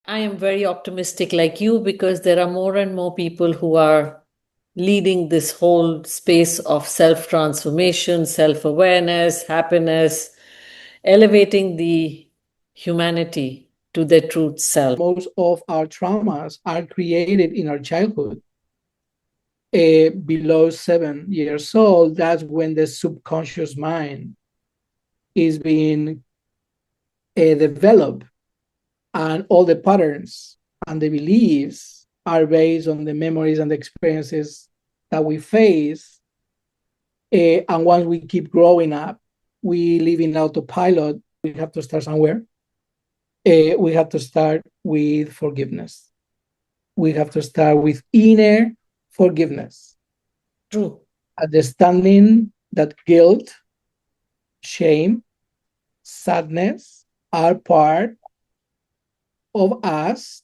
I am very optimistic like you because there are more and more people who are leading this whole space of self transformation, self awareness, happiness, elevating the humanity to their true self. Most of our traumas are created in our childhood. Below 7 years old, that's when the subconscious mind is being developed, and all the patterns and the beliefs are based on the memories and the experiences that we face. And once we keep growing up, we live in autopilot. We have to start somewhere. We have to start with forgiveness. We have to start with inner forgiveness. True. Understanding that guilt, shame, sadness are part of us